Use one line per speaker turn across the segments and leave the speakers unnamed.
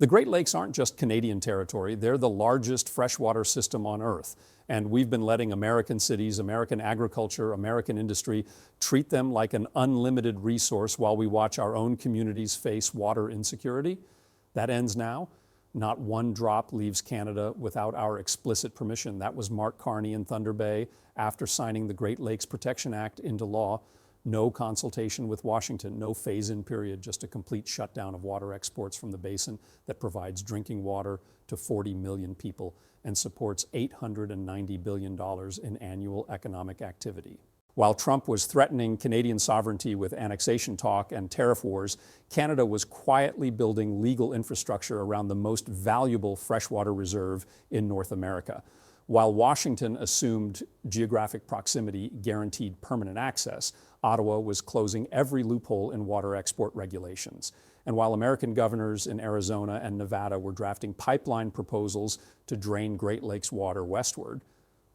The Great Lakes aren't just Canadian territory, they're the largest freshwater system on Earth. And we've been letting American cities, American agriculture, American industry treat them like an unlimited resource while we watch our own communities face water insecurity. That ends now. Not one drop leaves Canada without our explicit permission. That was Mark Carney in Thunder Bay after signing the Great Lakes Protection Act into law. No consultation with Washington, no phase-in period, just a complete shutdown of water exports from the basin that provides drinking water to 40 million people and supports $890 billion in annual economic activity. While Trump was threatening Canadian sovereignty with annexation talk and tariff wars, Canada was quietly building legal infrastructure around the most valuable freshwater reserve in North America. While Washington assumed geographic proximity guaranteed permanent access, Ottawa was closing every loophole in water export regulations. And while American governors in Arizona and Nevada were drafting pipeline proposals to drain Great Lakes water westward,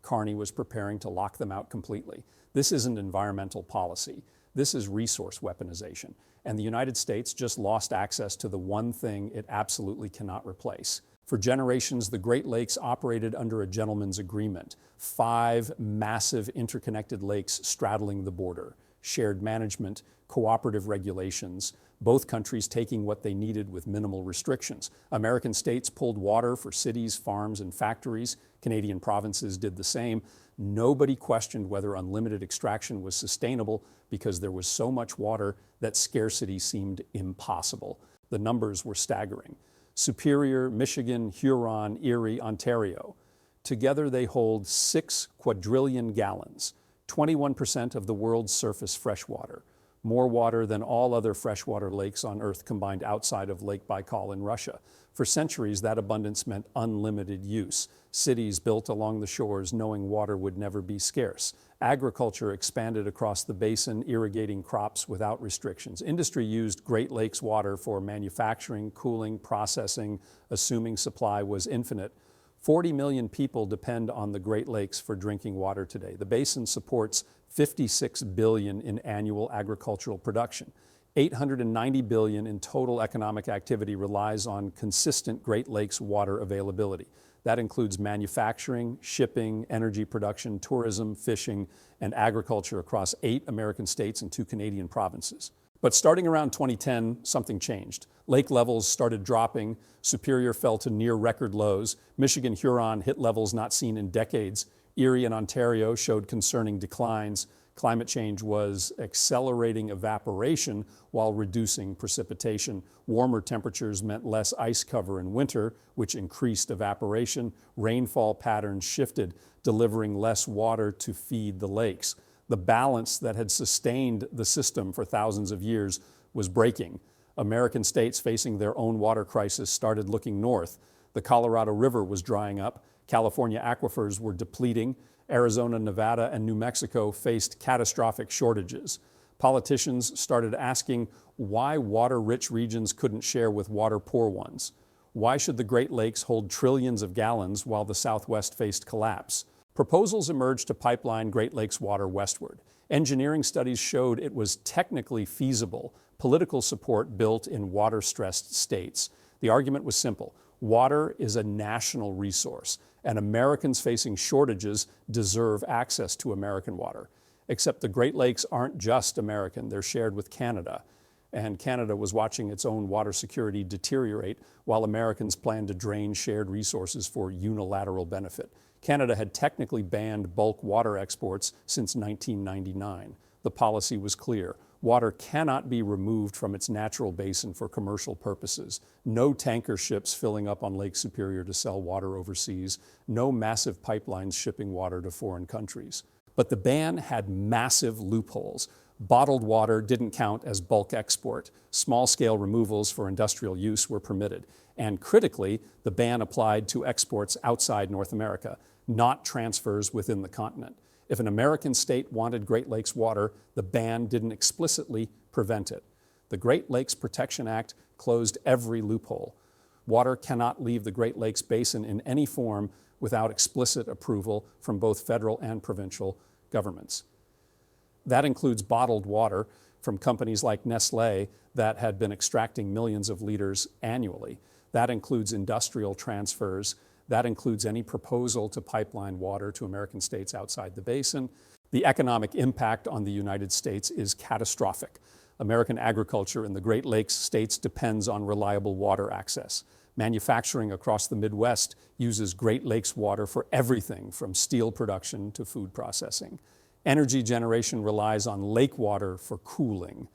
Carney was preparing to lock them out completely. This isn't environmental policy. This is resource weaponization. And the United States just lost access to the one thing it absolutely cannot replace. For generations, the Great Lakes operated under a gentleman's agreement. 5 massive interconnected lakes straddling the border, shared management, cooperative regulations, both countries taking what they needed with minimal restrictions. American states pulled water for cities, farms, and factories. Canadian provinces did the same. Nobody questioned whether unlimited extraction was sustainable because there was so much water that scarcity seemed impossible. The numbers were staggering. Superior, Michigan, Huron, Erie, Ontario. Together they hold 6 quadrillion gallons, 21% of the world's surface freshwater, more water than all other freshwater lakes on Earth combined outside of Lake Baikal in Russia. For centuries, that abundance meant unlimited use. Cities built along the shores knowing water would never be scarce. Agriculture expanded across the basin, irrigating crops without restrictions. Industry used Great Lakes water for manufacturing, cooling, processing, assuming supply was infinite. 40 million people depend on the Great Lakes for drinking water today. The basin supports $56 billion in annual agricultural production. $890 billion in total economic activity relies on consistent Great Lakes water availability. That includes manufacturing, shipping, energy production, tourism, fishing, and agriculture across 8 American states and 2 Canadian provinces. But starting around 2010, something changed. Lake levels started dropping. Superior fell to near record lows. Michigan, Huron hit levels not seen in decades. Erie and Ontario showed concerning declines. Climate change was accelerating evaporation while reducing precipitation. Warmer temperatures meant less ice cover in winter, which increased evaporation. Rainfall patterns shifted, delivering less water to feed the lakes. The balance that had sustained the system for thousands of years was breaking. American states facing their own water crisis started looking north. The Colorado River was drying up. California aquifers were depleting. Arizona, Nevada, and New Mexico faced catastrophic shortages. Politicians started asking why water-rich regions couldn't share with water-poor ones. Why should the Great Lakes hold trillions of gallons while the Southwest faced collapse? Proposals emerged to pipeline Great Lakes water westward. Engineering studies showed it was technically feasible. Political support built in water-stressed states. The argument was simple. Water is a national resource, and Americans facing shortages deserve access to American water. Except the Great Lakes aren't just American, they're shared with Canada. And Canada was watching its own water security deteriorate while Americans planned to drain shared resources for unilateral benefit. Canada had technically banned bulk water exports since 1999. The policy was clear. Water cannot be removed from its natural basin for commercial purposes. No tanker ships filling up on Lake Superior to sell water overseas. No massive pipelines shipping water to foreign countries. But the ban had massive loopholes. Bottled water didn't count as bulk export. Small-scale removals for industrial use were permitted. And critically, the ban applied to exports outside North America, not transfers within the continent. If an American state wanted Great Lakes water, the ban didn't explicitly prevent it. The Great Lakes Protection Act closed every loophole. Water cannot leave the Great Lakes Basin in any form without explicit approval from both federal and provincial governments. That includes bottled water from companies like Nestlé that had been extracting millions of liters annually. That includes industrial transfers. That includes any proposal to pipeline water to American states outside the basin. The economic impact on the United States is catastrophic. American agriculture in the Great Lakes states depends on reliable water access. Manufacturing across the Midwest uses Great Lakes water for everything from steel production to food processing. Energy generation relies on lake water for cooling.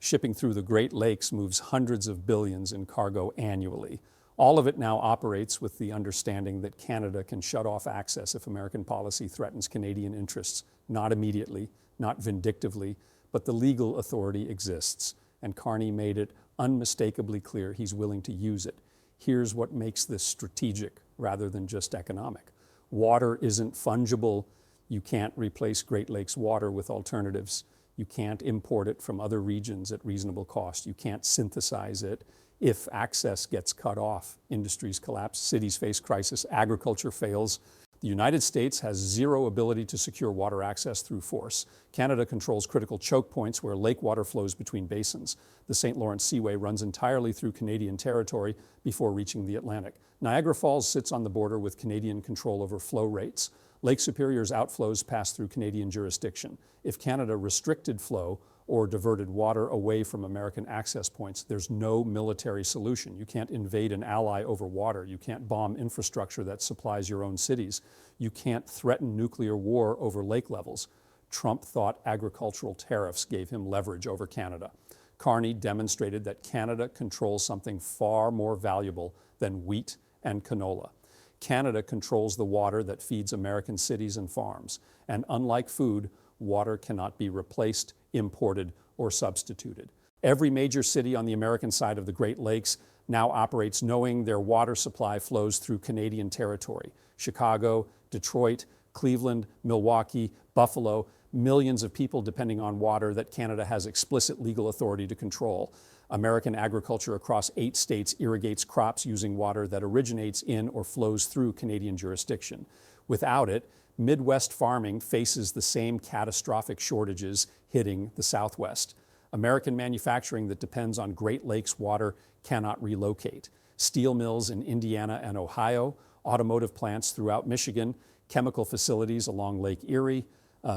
Shipping through the Great Lakes moves hundreds of billions in cargo annually. All of it now operates with the understanding that Canada can shut off access if American policy threatens Canadian interests, not immediately, not vindictively, but the legal authority exists, and Carney made it unmistakably clear he's willing to use it. Here's what makes this strategic rather than just economic. Water isn't fungible. You can't replace Great Lakes water with alternatives. You can't import it from other regions at reasonable cost. You can't synthesize it. If access gets cut off, industries collapse, cities face crisis, agriculture fails. The United States has zero ability to secure water access through force. Canada controls critical choke points where lake water flows between basins. The St. Lawrence Seaway runs entirely through Canadian territory before reaching the Atlantic. Niagara Falls sits on the border with Canadian control over flow rates. Lake Superior's outflows pass through Canadian jurisdiction. If Canada restricted flow or diverted water away from American access points, there's no military solution. You can't invade an ally over water. You can't bomb infrastructure that supplies your own cities. You can't threaten nuclear war over lake levels. Trump thought agricultural tariffs gave him leverage over Canada. Carney demonstrated that Canada controls something far more valuable than wheat and canola. Canada controls the water that feeds American cities and farms. And unlike food, water cannot be replaced, imported, or substituted. Every major city on the American side of the Great Lakes now operates knowing their water supply flows through Canadian territory. Chicago, Detroit, Cleveland, Milwaukee, Buffalo, millions of people depending on water that Canada has explicit legal authority to control. American agriculture across 8 states irrigates crops using water that originates in or flows through Canadian jurisdiction. Without it, Midwest farming faces the same catastrophic shortages hitting the Southwest. American manufacturing that depends on Great Lakes water cannot relocate. Steel mills in Indiana and Ohio, automotive plants throughout Michigan, chemical facilities along Lake Erie,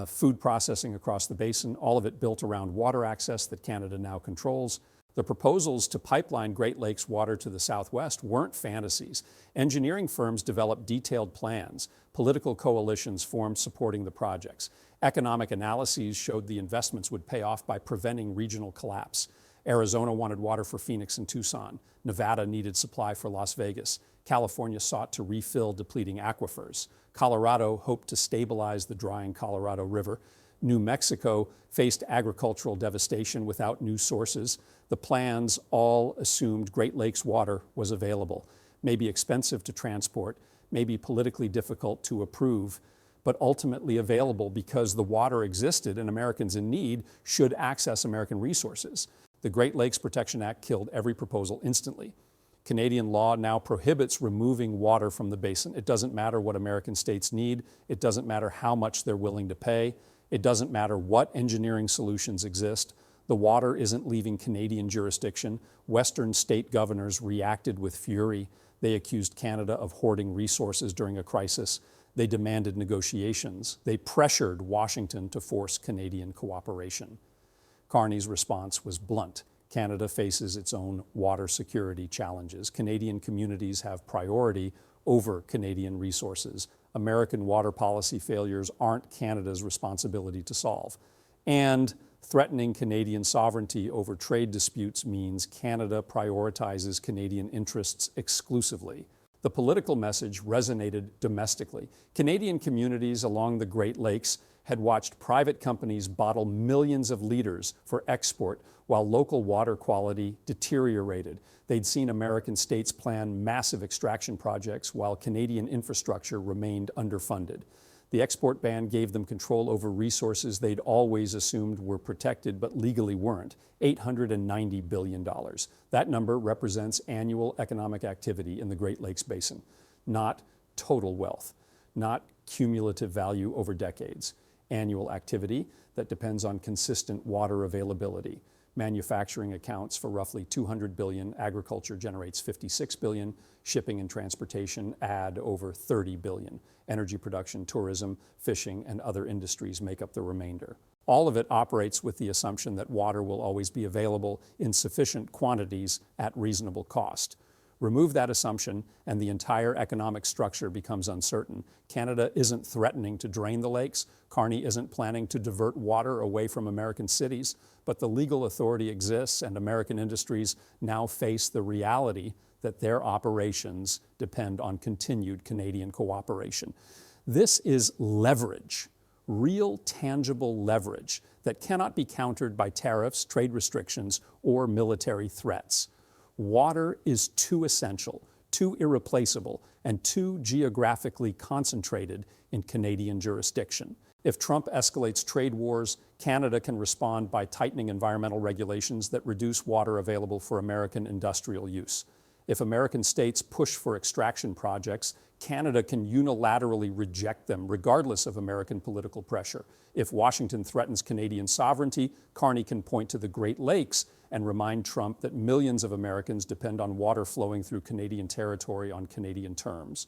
food processing across the basin, all of it built around water access that Canada now controls. The proposals to pipeline Great Lakes water to the Southwest weren't fantasies. Engineering firms developed detailed plans. Political coalitions formed supporting the projects. Economic analyses showed the investments would pay off by preventing regional collapse. Arizona wanted water for Phoenix and Tucson. Nevada needed supply for Las Vegas. California sought to refill depleting aquifers. Colorado hoped to stabilize the drying Colorado River. New Mexico faced agricultural devastation without new sources. The plans all assumed Great Lakes water was available, maybe expensive to transport, maybe politically difficult to approve, but ultimately available because the water existed and Americans in need should access American resources. The Great Lakes Protection Act killed every proposal instantly. Canadian law now prohibits removing water from the basin. It doesn't matter what American states need. It doesn't matter how much they're willing to pay. It doesn't matter what engineering solutions exist. The water isn't leaving Canadian jurisdiction. Western state governors reacted with fury. They accused Canada of hoarding resources during a crisis. They demanded negotiations. They pressured Washington to force Canadian cooperation. Carney's response was blunt. Canada faces its own water security challenges. Canadian communities have priority over Canadian resources. American water policy failures aren't Canada's responsibility to solve. And threatening Canadian sovereignty over trade disputes means Canada prioritizes Canadian interests exclusively. The political message resonated domestically. Canadian communities along the Great Lakes had watched private companies bottle millions of liters for export while local water quality deteriorated. They'd seen American states plan massive extraction projects while Canadian infrastructure remained underfunded. The export ban gave them control over resources they'd always assumed were protected but legally weren't, $890 billion. That number represents annual economic activity in the Great Lakes Basin, not total wealth, not cumulative value over decades. Annual activity that depends on consistent water availability. Manufacturing accounts for roughly $200 billion. Agriculture generates $56 billion. Shipping and transportation add over $30 billion. Energy production, tourism, fishing, and other industries make up the remainder. All of it operates with the assumption that water will always be available in sufficient quantities at reasonable cost. Remove that assumption and the entire economic structure becomes uncertain. Canada isn't threatening to drain the lakes. Carney isn't planning to divert water away from American cities, but the legal authority exists and American industries now face the reality that their operations depend on continued Canadian cooperation. This is leverage, real tangible leverage that cannot be countered by tariffs, trade restrictions, or military threats. Water is too essential, too irreplaceable, and too geographically concentrated in Canadian jurisdiction. If Trump escalates trade wars, Canada can respond by tightening environmental regulations that reduce water available for American industrial use. If American states push for extraction projects, Canada can unilaterally reject them, regardless of American political pressure. If Washington threatens Canadian sovereignty, Carney can point to the Great Lakes and remind Trump that millions of Americans depend on water flowing through Canadian territory on Canadian terms.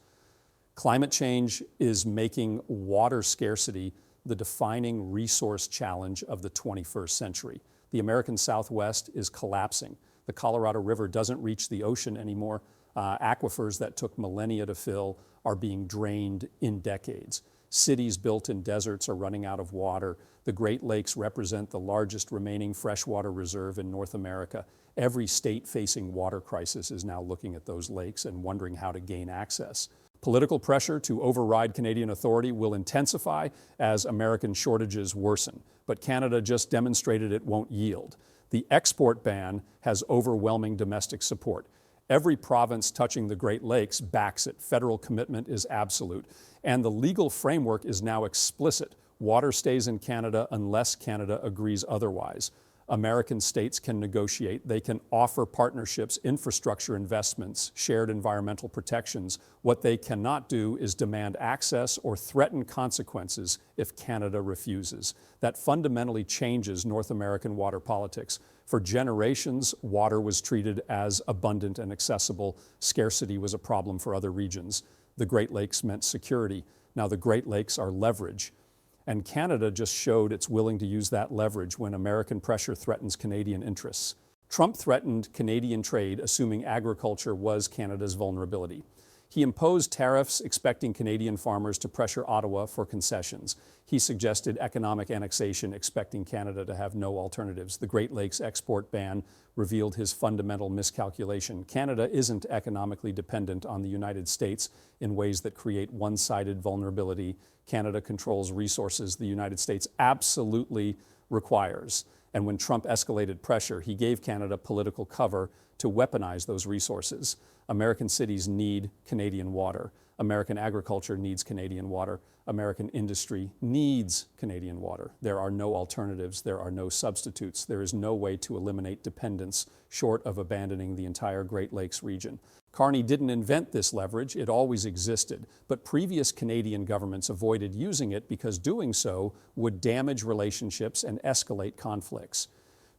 Climate change is making water scarcity the defining resource challenge of the 21st century. The American Southwest is collapsing. The Colorado River doesn't reach the ocean anymore. Aquifers that took millennia to fill are being drained in decades. Cities built in deserts are running out of water. The Great Lakes represent the largest remaining freshwater reserve in North America. Every state facing water crisis is now looking at those lakes and wondering how to gain access. Political pressure to override Canadian authority will intensify as American shortages worsen, but Canada just demonstrated it won't yield. The export ban has overwhelming domestic support. Every province touching the Great Lakes backs it. Federal commitment is absolute. And the legal framework is now explicit. Water stays in Canada unless Canada agrees otherwise. American states can negotiate. They can offer partnerships, infrastructure investments, shared environmental protections. What they cannot do is demand access or threaten consequences if Canada refuses. That fundamentally changes North American water politics. For generations, water was treated as abundant and accessible. Scarcity was a problem for other regions. The Great Lakes meant security. Now the Great Lakes are leverage. And Canada just showed it's willing to use that leverage when American pressure threatens Canadian interests. Trump threatened Canadian trade, assuming agriculture was Canada's vulnerability. He imposed tariffs, expecting Canadian farmers to pressure Ottawa for concessions. He suggested economic annexation, expecting Canada to have no alternatives. The Great Lakes export ban revealed his fundamental miscalculation. Canada isn't economically dependent on the United States in ways that create one-sided vulnerability. Canada controls resources the United States absolutely requires. And when Trump escalated pressure, he gave Canada political cover to weaponize those resources. American cities need Canadian water. American agriculture needs Canadian water. American industry needs Canadian water. There are no alternatives. There are no substitutes. There is no way to eliminate dependence short of abandoning the entire Great Lakes region. Carney didn't invent this leverage. It always existed. But previous Canadian governments avoided using it because doing so would damage relationships and escalate conflicts.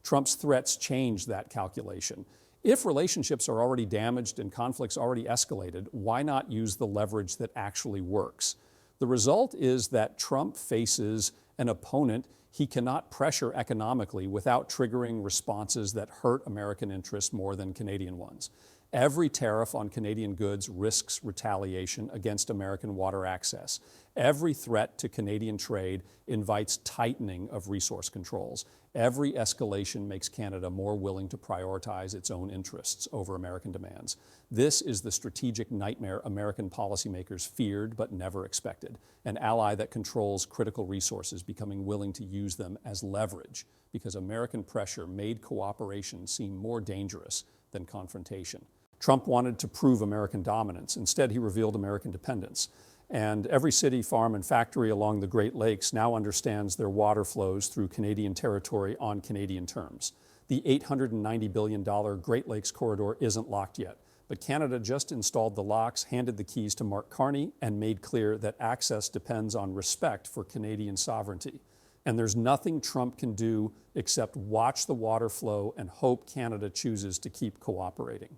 Trump's threats changed that calculation. If relationships are already damaged and conflicts already escalated, why not use the leverage that actually works? The result is that Trump faces an opponent he cannot pressure economically without triggering responses that hurt American interests more than Canadian ones. Every tariff on Canadian goods risks retaliation against American water access. Every threat to Canadian trade invites tightening of resource controls. Every escalation makes Canada more willing to prioritize its own interests over American demands. This is the strategic nightmare American policymakers feared but never expected. An ally that controls critical resources becoming willing to use them as leverage because American pressure made cooperation seem more dangerous than confrontation. Trump wanted to prove American dominance. Instead, he revealed American dependence. And every city, farm, and factory along the Great Lakes now understands their water flows through Canadian territory on Canadian terms. The $890 billion Great Lakes corridor isn't locked yet, but Canada just installed the locks, handed the keys to Mark Carney, and made clear that access depends on respect for Canadian sovereignty. And there's nothing Trump can do except watch the water flow and hope Canada chooses to keep cooperating.